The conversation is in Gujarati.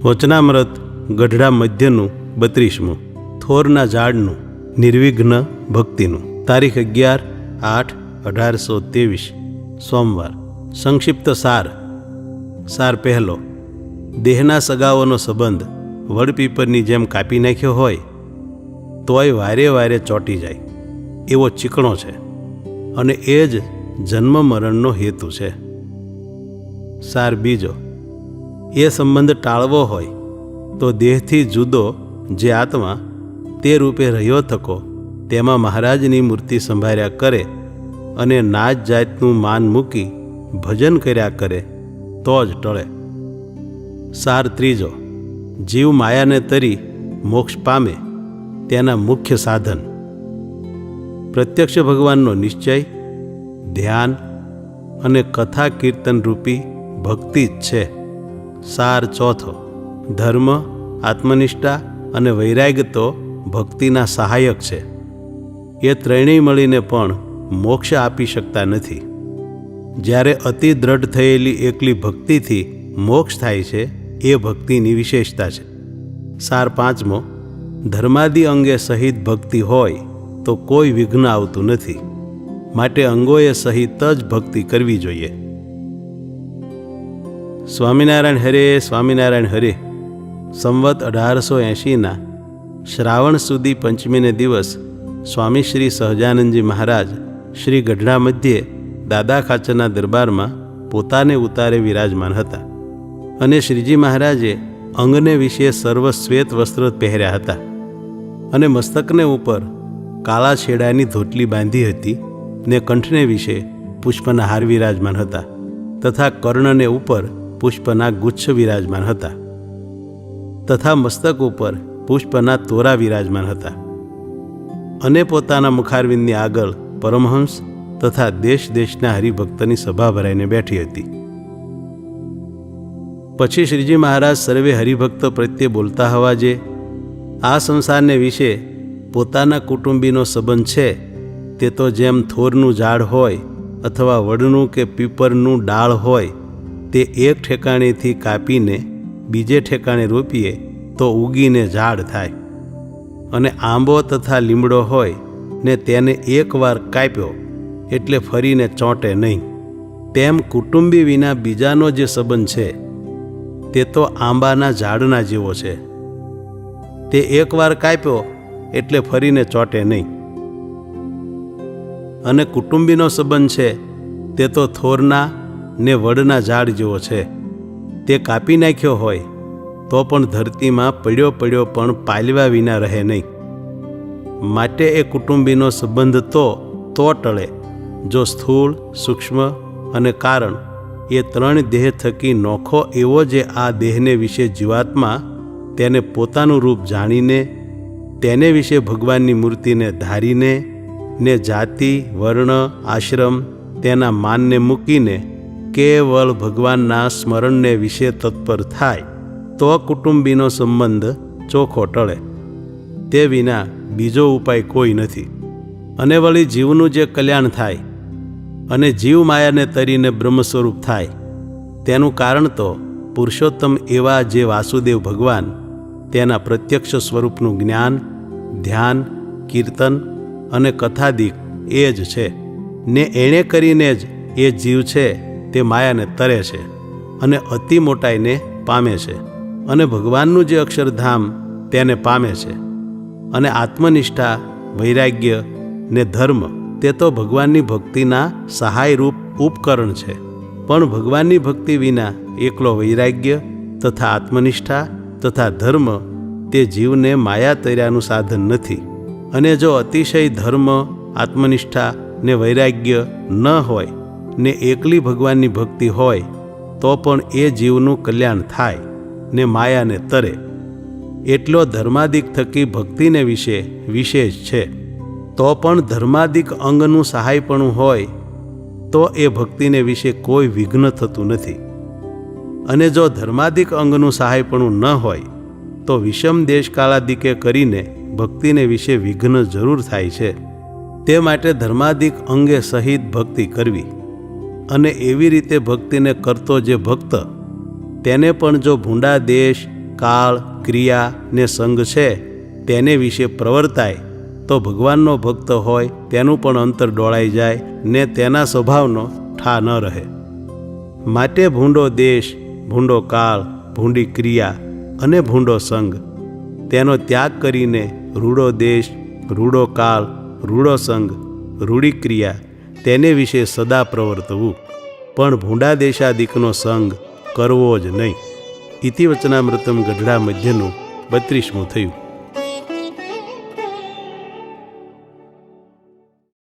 વચનામૃત ગઢડા મધ્યનું 32મું, થોરના ઝાડનું નિર્વિઘ્ન ભક્તિનું. તારીખ 11/8/1823 સોમવાર. સંક્ષિપ્ત સાર. પહેલો. દેહના સગાઓનો સંબંધ વડપીપરની જેમ કાપી નાખ્યો હોય તોય વારે વારે ચોંટી જાય એવો ચીકણો છે, અને એ જ જન્મ મરણનો હેતુ છે. સાર બીજો. એ સંબંધ ટાળવો હોય તો દેહથી જુદો જે આત્મા તે રૂપે રહ્યો થકો તેમાં મહારાજની મૂર્તિ સંભાળ્યા કરે અને નાત જાતનું માન મૂકી ભજન કર્યા કરે તો જ ટળે. સાર ત્રીજો. જીવ માયાને તરી મોક્ષ પામે તેના મુખ્ય સાધન પ્રત્યક્ષ ભગવાનનો નિશ્ચય, ધ્યાન અને કથા કીર્તન રૂપી ભક્તિ જ છે. સાર ચોથો. ધર્મ, આત્મનિષ્ઠા અને વૈરાગ્ય તો ભક્તિના સહાયક છે. એ ત્રણેય મળીને પણ મોક્ષ આપી શકતા નથી. જ્યારે અતિ દ્રઢ થયેલી એકલી ભક્તિથી મોક્ષ થાય છે એ ભક્તિની વિશેષતા છે. સાર પાંચમો. ધર્માદિ અંગે સહિત ભક્તિ હોય તો કોઈ વિઘ્ન આવતું નથી, માટે અંગોએ સહિત જ ભક્તિ કરવી જોઈએ. સ્વામિનારાયણ હરે, સ્વામિનારાયણ હરે. સંવત 1880ના શ્રાવણ સુધી પંચમીને દિવસ સ્વામી શ્રી સહજાનંદજી મહારાજ શ્રી ગઢડા મધ્યે દાદા ખાચરના દરબારમાં પોતાને ઉતારે વિરાજમાન હતા, અને શ્રીજી મહારાજે અંગને વિશે સર્વ શ્વેત વસ્ત્ર પહેર્યા હતા, અને મસ્તકને ઉપર કાળા છેડાની ધોટલી બાંધી હતી, ને કંઠને વિશે પુષ્પના હાર વિરાજમાન હતા, તથા કર્ણને ઉપર પુષ્પના ગુચ્છ વિરાજમાન હતા, તથા મસ્તક ઉપર પુષ્પના તોરા વિરાજમાન હતા, અને પોતાના મુખારવિંદની આગળ પરમહંસ તથા દેશ દેશના હરિભક્તની સભા ભરાઈને બેઠી હતી. પછી શ્રીજી મહારાજ સર્વે હરિભક્તો પ્રત્યે બોલતા હોવા જે આ સંસારને વિશે પોતાના કુટુંબીનો સંબંધ છે તે તો જેમ થોરનું ઝાડ હોય અથવા વડનું કે પીપરનું ડાળ હોય તે એક ઠેકાણેથી કાપીને બીજે ઠેકાણે રોપીએ તો ઉગીને ઝાડ થાય, અને આંબો તથા લીમડો હોય ને તેને એકવાર કાપ્યો એટલે ફરીને ચોંટે નહીં, તેમ કુટુંબી વિના બીજાનો જે સંબંધ છે તે તો આંબાના ઝાડના જેવો છે. તે એકવાર કાપ્યો એટલે ફરીને ચોંટે નહીં. અને કુટુંબીનો સંબંધ છે તે તો થોરના ને વડના ઝાડ જેવો છે. તે કાપી નાખ્યો હોય તો પણ ધરતીમાં પડ્યો પણ પાલવા વિના રહે નહીં. માટે એ કુટુંબીનો સંબંધ તો ટળે જો સ્થૂળ, સૂક્ષ્મ અને કારણ એ ત્રણ દેહ થકી નોખો એવો જે આ દેહને વિશે જીવાત્મા તેને પોતાનું રૂપ જાણીને તેને વિશે ભગવાનની મૂર્તિને ધારીને ને જાતિ, વર્ણ, આશ્રમ તેના માનને મૂકીને કેવળ ભગવાનના સ્મરણને વિશે તત્પર થાય તો કુટુંબીનો સંબંધ ચોખ્ખો ટળે. તે વિના બીજો ઉપાય કોઈ નથી. અને વળી જીવનું જે કલ્યાણ થાય અને જીવ માયાને તરીને બ્રહ્મ સ્વરૂપ થાય તેનું કારણ તો પુરુષોત્તમ એવા જે વાસુદેવ ભગવાન તેના પ્રત્યક્ષ સ્વરૂપનું જ્ઞાન, ધ્યાન, કીર્તન અને કથાદિક એ જ છે, ને એણે કરીને જ એ જીવ છે તે માયાને તરે છે અને અતિ મોટાઈને પામે છે, અને ભગવાનનું જે અક્ષરધામ તેને પામે છે. અને આત્મનિષ્ઠા, વૈરાગ્ય ને ધર્મ તે તો ભગવાનની ભક્તિના સહાયરૂપ ઉપકરણ છે, પણ ભગવાનની ભક્તિ વિના એકલો વૈરાગ્ય તથા આત્મનિષ્ઠા તથા ધર્મ તે જીવને માયા તર્યાનું સાધન નથી. અને જો અતિશય ધર્મ, આત્મનિષ્ઠા ને વૈરાગ્ય ન હોય ને એકલી ભગવાનની ભક્તિ હોય તો પણ એ જીવનું કલ્યાણ થાય ને માયાને તરે. એટલો ધર્માદિક થકી ભક્તિને વિશે વિશેષ છે. તો પણ ધર્માદિક અંગનું સહાયપણું હોય તો એ ભક્તિને વિશે કોઈ વિઘ્ન થતું નથી. અને જો ધર્માદિક અંગનું સહાયપણું ન હોય તો વિષમ દેશકાળાદિકે કરીને ભક્તિને વિશે વિઘ્ન જરૂર થાય છે. તે માટે ધર્માદિક અંગે સહિત ભક્તિ કરવી, અને એવી રીતે ભક્તિને કરતો જે ભક્ત તેને પણ જો ભૂંડા દેશ, કાળ, ક્રિયા ને સંગ છે તેને વિશે પ્રવર્તાય તો ભગવાનનો ભક્ત હોય તેનું પણ અંતર ડોળાઈ જાય ને તેના સ્વભાવનો ઠા ન રહે. માટે ભૂંડો દેશ, ભૂંડો કાળ, ભૂંડી ક્રિયા અને ભૂંડો સંગ તેનો ત્યાગ કરીને રૂડો દેશ, રૂડો કાળ, રૂડો સંગ, રૂડી ક્રિયા તેને વિશે સદા પ્રવર્તવું, પણ ભૂંડા દેશાદિકનો સંગ કરવો જ નહીં. ઇતિ વચનામૃતમ ગઢડા મધ્યનું 32મું થયું.